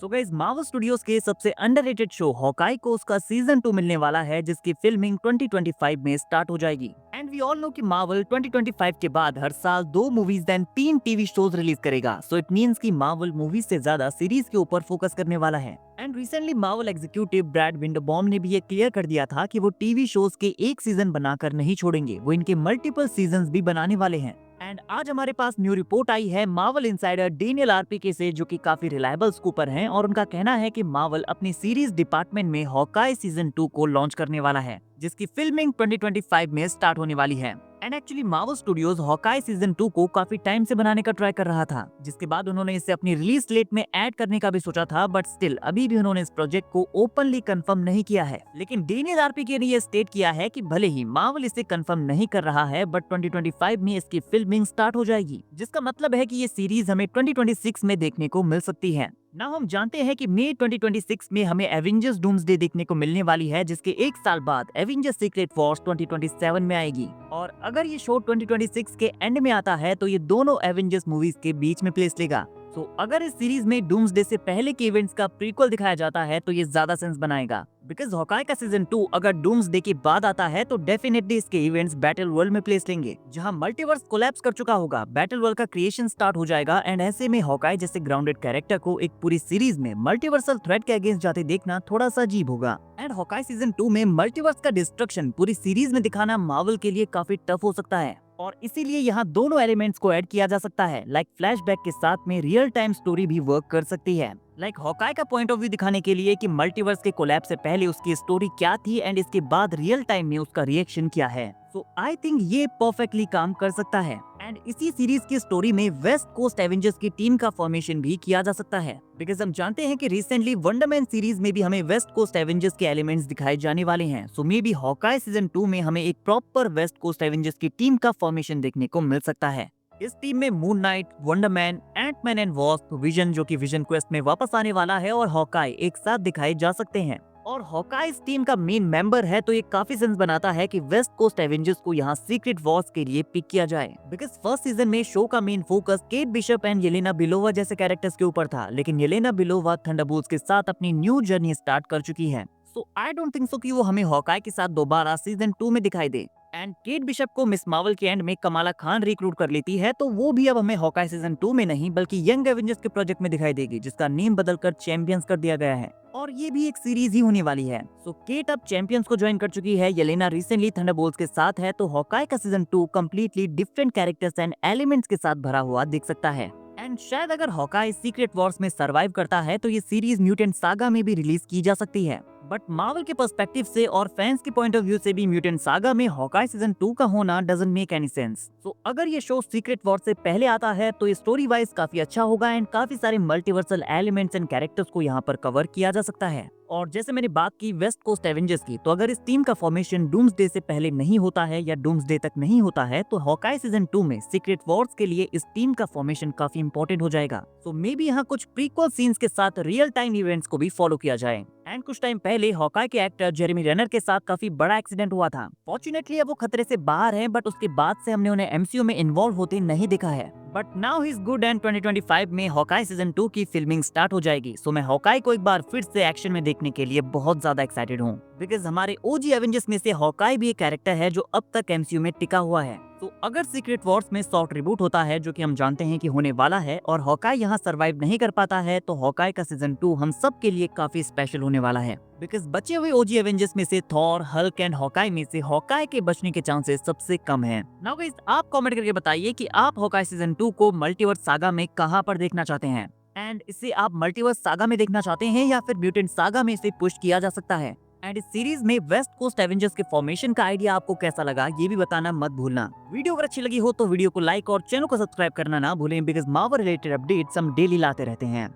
So guys, Marvel studios के सबसे underrated show Hawkeye को उसका सीजन 2 मिलने वाला है, जिसकी फिल्मिंग 2025 में स्टार्ट हो जाएगी। एंड वी ऑल नो कि मार्वल 2025 के बाद हर साल 2 movies then 3 TV shows release करेगा। सो इट मींस कि मार्वल मूवीज से ज्यादा सीरीज के ऊपर फोकस करने वाला है। And recently Marvel executive Brad Winderbaum ने भी ये क्लियर कर दिया था कि वो टीवी शोज के एक सीजन बनाकर नहीं छोड़ेंगे, वो इनके मल्टीपल सीजन भी बनाने वाले हैं। एंड आज हमारे पास न्यू रिपोर्ट आई है मार्वल इनसाइडर डेनियल आरपीके से, जो कि काफी रिलायबल स्कूपर हैं, और उनका कहना है कि मार्वल अपनी सीरीज डिपार्टमेंट में हॉकाई सीजन 2 को लॉन्च करने वाला है, जिसकी फिल्मिंग 2025 में स्टार्ट होने वाली है। And actually Marvel studios Hawkeye season 2 को काफी टाइम से बनाने का ट्राई कर रहा था, जिसके बाद उन्होंने इसे अपनी रिलीज स्लेट में ऐड करने का भी सोचा था, बट स्टिल अभी भी उन्होंने इस प्रोजेक्ट को ओपनली कंफर्म नहीं किया है। लेकिन डेनियल आरपीके ने ये स्टेट किया है कि भले ही मार्वल इसे कंफर्म नहीं कर रहा है, बट 2025 में इसकी फिल्मिंग स्टार्ट हो जाएगी, जिसका मतलब है कि ये सीरीज हमें 2026 में देखने को मिल सकती है। नाउ हम जानते हैं कि मई 2026 में हमें एवेंजर्स डूम्सडे देखने को मिलने वाली है, जिसके एक साल बाद एवेंजर्स सीक्रेट वॉर्स 2027 में आएगी। और अगर ये शो 2026 के एंड में आता है तो ये दोनों एवेंजर्स मूवीज के बीच में प्लेस लेगा। तो अगर इस सीरीज में डूम्सडे से पहले के इवेंट्स का प्रीक्वल दिखाया जाता है तो ये ज्यादा सेंस बनाएगा, बिकॉज हॉकाई का सीजन 2 अगर डूम्सडे के बाद आता है तो डेफिनेटली इसके इवेंट्स बैटल वर्ल्ड में प्लेस लेंगे, जहां मल्टीवर्स कोलैप्स कर चुका होगा, बैटल वर्ल्ड का क्रिएशन स्टार्ट हो जाएगा। एंड ऐसे में हॉकाई जैसे ग्राउंडेड कैरेक्टर को एक पूरी सीरीज में मल्टीवर्सल थ्रेट के अगेंस्ट जाते देखना थोड़ा सा अजीब होगा। एंड हॉकाई सीजन 2 में मल्टीवर्स का डिस्ट्रक्शन पूरी सीरीज में दिखाना मार्वल के लिए काफी टफ हो सकता है, और इसीलिए यहाँ दोनों एलिमेंट्स को ऐड किया जा सकता है। लाइक फ्लैशबैक के साथ में रियल टाइम स्टोरी भी वर्क कर सकती है, लाइक हॉकाई का पॉइंट ऑफ व्यू दिखाने के लिए कि मल्टीवर्स के कोलैप्स से पहले उसकी स्टोरी क्या थी एंड इसके बाद रियल टाइम में उसका रिएक्शन क्या है। सो आई थिंक ये परफेक्टली काम कर सकता है। एंड इसी सीरीज की स्टोरी में वेस्ट कोस्ट एवेंजर्स की टीम का फॉर्मेशन भी किया जा सकता है, बिकॉज हम जानते हैं कि रिसेंटली वंडरमैन सीरीज में भी हमें वेस्ट कोस्ट एवेंजर्स के एलिमेंट्स दिखाए जाने वाले हैं। So maybe Hawkeye season 2 में हमें एक प्रॉपर वेस्ट कोस्ट एवेंजर्स की टीम का फॉर्मेशन देखने को मिल सकता है। इस टीम में Moon Knight, Wonder Man, Ant-Man and Wasp, Vision जो कि विजन क्वेस्ट में वापस आने वाला है, और हॉकाई एक साथ दिखाए जा सकते हैं। और हॉकाई इस टीम का मेन मेंबर है, तो ये काफी सेंस बनाता है कि वेस्ट कोस्ट एवेंजर्स को यहाँ सीक्रेट वॉर्स के लिए पिक किया जाए, बिकॉज फर्स्ट सीजन में शो का main focus Kate Bishop and Yelena Belova जैसे कैरेक्टर्स के ऊपर था, लेकिन येलेना बेलोवा थंडरबोल्ट्स के साथ अपनी न्यू जर्नी स्टार्ट कर चुकी है। सो आई डोंट थिंक सो कि वो हमें हॉकाई के साथ दोबारा सीजन 2 में दिखाई दे। एंड केट बिशप को मिस मार्वल के एंड में कमाला खान रिक्रूट कर लेती है, तो वो भी अब हमें हॉकाई सीजन 2 में नहीं बल्कि यंग एवेंजर्स के प्रोजेक्ट में दिखाई देगी, जिसका नेम बदलकर चैंपियंस कर दिया गया है, और ये भी एक सीरीज ही होने वाली है। सो केट अब चैंपियंस को ज्वाइन कर चुकी है, येलेना रिसेंटली थंडरबोल्ट्स के साथ है, तो हॉकाई का season 2 completely different characters and elements के साथ भरा हुआ दिख सकता है। एंड शायद अगर हॉकाई सीक्रेट वॉर्स में सरवाइव करता है तो ये सीरीज म्यूटेंट सागा में भी रिलीज की जा सकती है। बट मार्वल के पर्सपेक्टिव से और फैंस के पॉइंट ऑफ व्यू से भी म्यूटेंट सागा में हॉकाई सीजन 2 का होना डजंट मेक एनी सेंस। सो अगर ये शो सीक्रेट वॉर से पहले आता है तो ये स्टोरी वाइज काफी अच्छा होगा, एंड काफी सारे मल्टीवर्सल एलिमेंट्स एंड कैरेक्टर्स को यहाँ पर कवर किया जा सकता है। और जैसे मैंने बात की वेस्ट कोस्ट एवेंजर्स की, तो अगर इस टीम का फॉर्मेशन डूम्सडे से पहले नहीं होता है या डूम्सडे तक नहीं होता है, तो हॉकाई सीजन 2 में सीक्रेट वॉर्स के लिए इस टीम का फॉर्मेशन काफी इंपॉर्टेंट हो जाएगा। सो मे बी यहाँ कुछ प्रीक्वल सीन्स के साथ रियल टाइम इवेंट्स को भी फॉलो किया जाए। एंड कुछ टाइम पहले हॉकाई के एक्टर जेरेमी रेनर के साथ काफी बड़ा एक्सीडेंट हुआ था। फॉर्चुनेटली अब वो खतरे से बाहर हैं, बट उसके बाद से हमने उन्हें एमसीयू में इन्वॉल्व होते नहीं देखा है। But now he is good, and 2025 में हॉकाई सीजन 2 की फिल्मिंग स्टार्ट हो जाएगी। सो मैं हॉकाई को एक बार फिर से एक्शन में देखने के लिए बहुत ज्यादा एक्साइटेड हूँ, बिकॉज हमारे ओजी एवेंजर्स में से हॉकाई भी एक कैरेक्टर है जो अब तक एमसीयू में टिका हुआ है। तो अगर सीक्रेट वॉर्स में सॉफ्ट रिबूट होता है, जो कि हम जानते हैं कि होने वाला है, और हॉकाई यहाँ सरवाइव नहीं कर पाता है, तो हॉकाई का सीजन 2 हम सब के लिए काफी स्पेशल होने वाला है, बिकॉज बचे हुए ओजी एवेंजर्स में से थॉर, हल्क एंड हॉकाई में से हॉकाई के बचने के चांसेस सबसे कम हैं। नाउ गाइस, आप कमेंट करके बताइए कि आप हॉकाई सीजन 2 को मल्टीवर्स सागा में कहां पर देखना चाहते हैं, एंड इसे आप मल्टीवर्स सागा में देखना चाहते हैं या फिर म्यूटेंट सागा में इसे पुश किया जा सकता है। एंड इस सीरीज में वेस्ट कोस्ट एवेंजर्स के फॉर्मेशन का आइडिया आपको कैसा लगा, ये भी बताना मत भूलना। वीडियो अगर अच्छी लगी हो तो वीडियो को लाइक और चैनल को सब्सक्राइब करना ना भूलें, बिकॉज मार्वल रिलेटेड अपडेट्स हम डेली लाते रहते हैं।